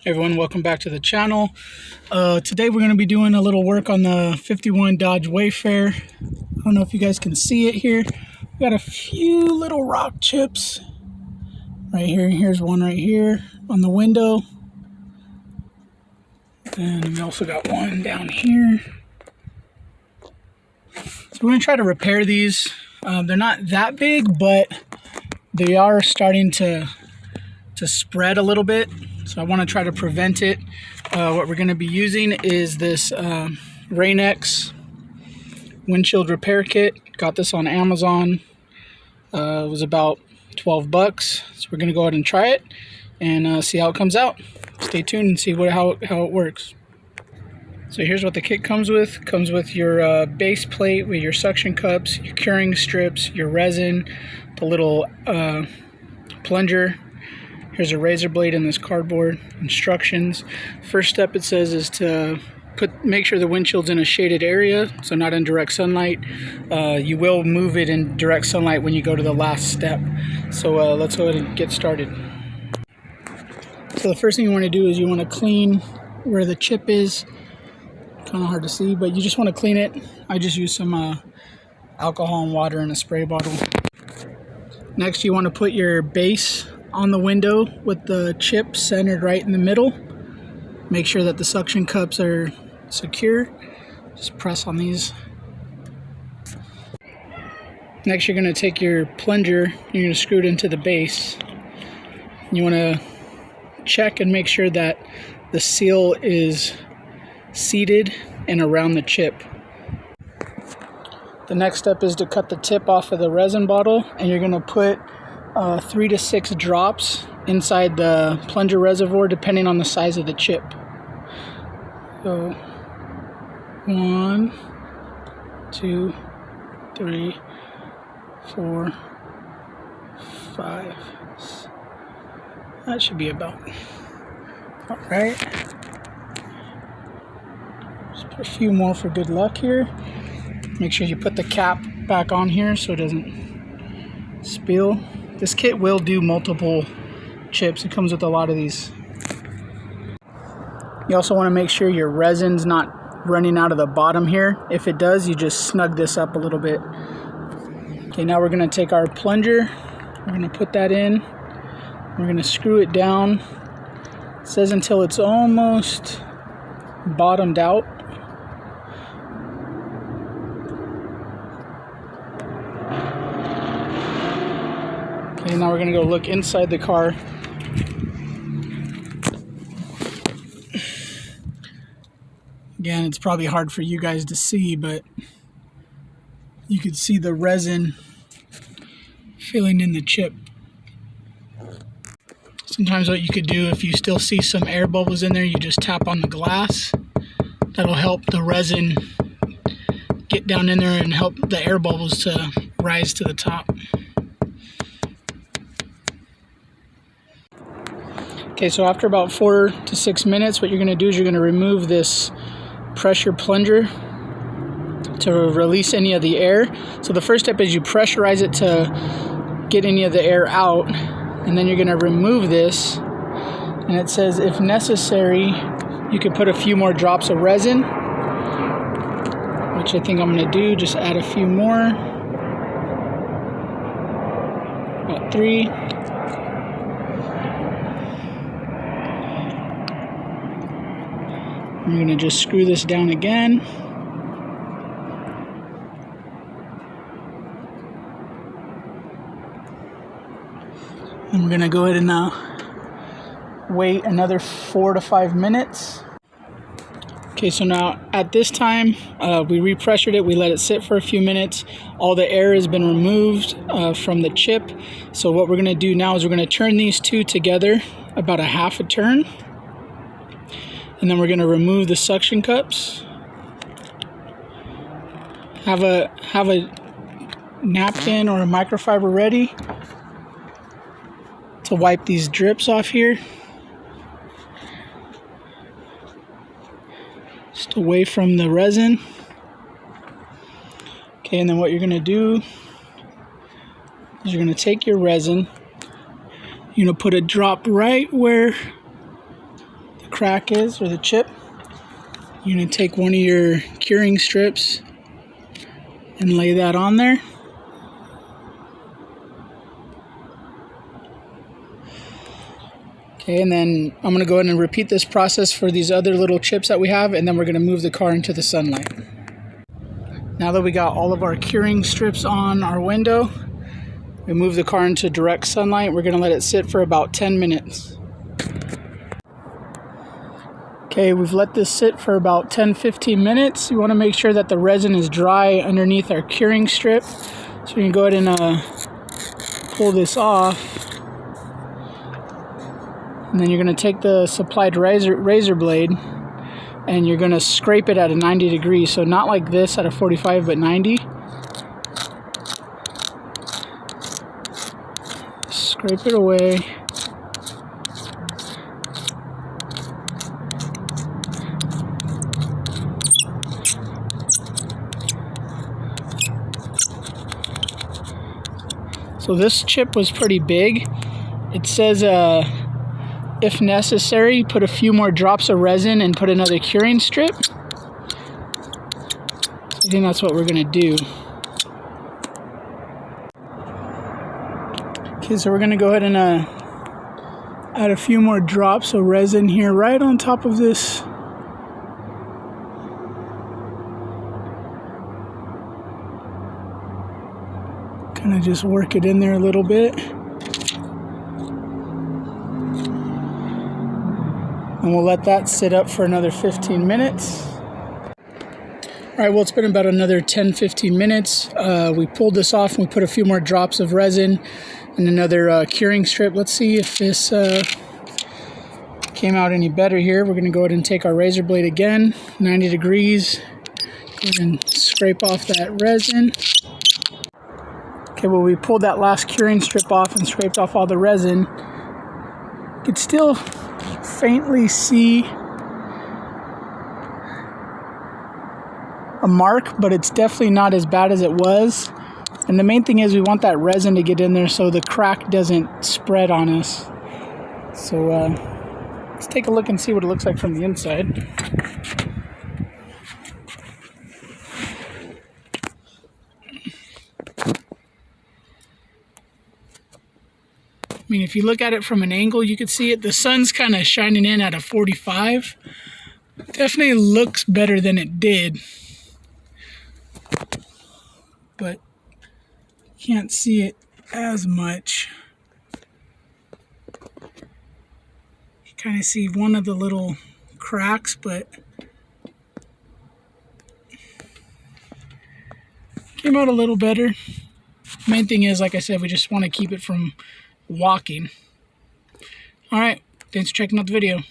Hey everyone, welcome back to the channel. Today we're going to be doing a little work on the 51 Dodge Wayfarer. I don't know if you guys can see it here. We got a few little rock chips right here. Here's one right here on the window. And we also got one down here. So we're going to try to repair these. They're not that big, but they are starting to spread a little bit. So I want to try to prevent it. What we're going to be using is this RainX windshield repair kit. Got this on Amazon. It was about 12 bucks. So we're going to go ahead and try it and see how it comes out. Stay tuned and see how it works. So here's what the kit comes with. Comes with your base plate with your suction cups, your curing strips, your resin, the little plunger. Here's a razor blade in this cardboard. Instructions. First step, it says, is to make sure the windshield's in a shaded area, so not in direct sunlight. You will move it in direct sunlight when you go to the last step. So let's go ahead and get started. So the first thing you want to do is you want to clean where the chip is. Kind of hard to see, but you just want to clean it. I just use some alcohol and water in a spray bottle. Next, you want to put your base on the window with the chip centered right in the middle. Make sure that the suction cups are secure. Just press on these. Next, you're going to take your plunger, you're going to screw it into the base. You want to check and make sure that the seal is seated and around the chip. The next step is to cut the tip off of the resin bottle, and you're going to put 3 to 6 drops inside the plunger reservoir depending on the size of the chip. So 1, 2, 3, 4, 5. That should be about right. Just put a few more for good luck here. Make sure you put the cap back on here so it doesn't spill. This kit will do multiple chips. It comes with a lot of these. You also want to make sure your resin's not running out of the bottom here. If it does, you just snug this up a little bit. Okay, now we're going to take our plunger. We're going to put that in. We're going to screw it down. It says until it's almost bottomed out. Okay, now we're going to go look inside the car. Again, it's probably hard for you guys to see, but you could see the resin filling in the chip. Sometimes what you could do, if you still see some air bubbles in there, you just tap on the glass. That'll help the resin get down in there and help the air bubbles to rise to the top. Okay, so after about 4 to 6 minutes, what you're going to do is you're going to remove this pressure plunger to release any of the air. So the first step is you pressurize it to get any of the air out, and then you're going to remove this. And it says if necessary, you could put a few more drops of resin, which I think I'm going to do. Just add a few more, about 3. I'm going to just screw this down again. And we're going to go ahead and wait another 4 to 5 minutes. Okay, so now at this time, we repressured it. We let it sit for a few minutes. All the air has been removed from the chip. So what we're going to do now is we're going to turn these two together about a half a turn. And then we're going to remove the suction cups. Have a napkin or a microfiber ready to wipe these drips off here. Just away from the resin. Okay, and then what you're going to do is you're going to take your resin, you're going to put a drop right where crack is, or the chip. You're going to take one of your curing strips and lay that on there. Okay, and then I'm going to go ahead and repeat this process for these other little chips that we have, and then we're going to move the car into the sunlight. Now that we got all of our curing strips on our window, we move the car into direct sunlight. We're going to let it sit for about 10 minutes. Okay, we've let this sit for about 10-15 minutes. You want to make sure that the resin is dry underneath our curing strip. So you can go ahead and pull this off. And then you're going to take the supplied razor blade and you're going to scrape it at a 90 degrees. So not like this at a 45, but 90. Scrape it away. So this chip was pretty big. It says if necessary, put a few more drops of resin and put another curing strip. I think that's what we're going to do. Okay, so we're going to go ahead and add a few more drops of resin here right on top of this. Kind of just work it in there a little bit. And we'll let that sit up for another 15 minutes. All right, well, it's been about another 10-15 minutes. We pulled this off and we put a few more drops of resin and another curing strip. Let's see if this came out any better here. We're going to go ahead and take our razor blade again, 90 degrees. Go ahead and scrape off that resin. Okay, well, we pulled that last curing strip off and scraped off all the resin. You can still faintly see a mark, but it's definitely not as bad as it was. And the main thing is we want that resin to get in there so the crack doesn't spread on us. So let's take a look and see what it looks like from the inside. I mean, if you look at it from an angle, you can see it. The sun's kind of shining in at a 45. Definitely looks better than it did. But can't see it as much. You kind of see one of the little cracks, but came out a little better. Main thing is, like I said, we just want to keep it from walking. All right, thanks for checking out the video.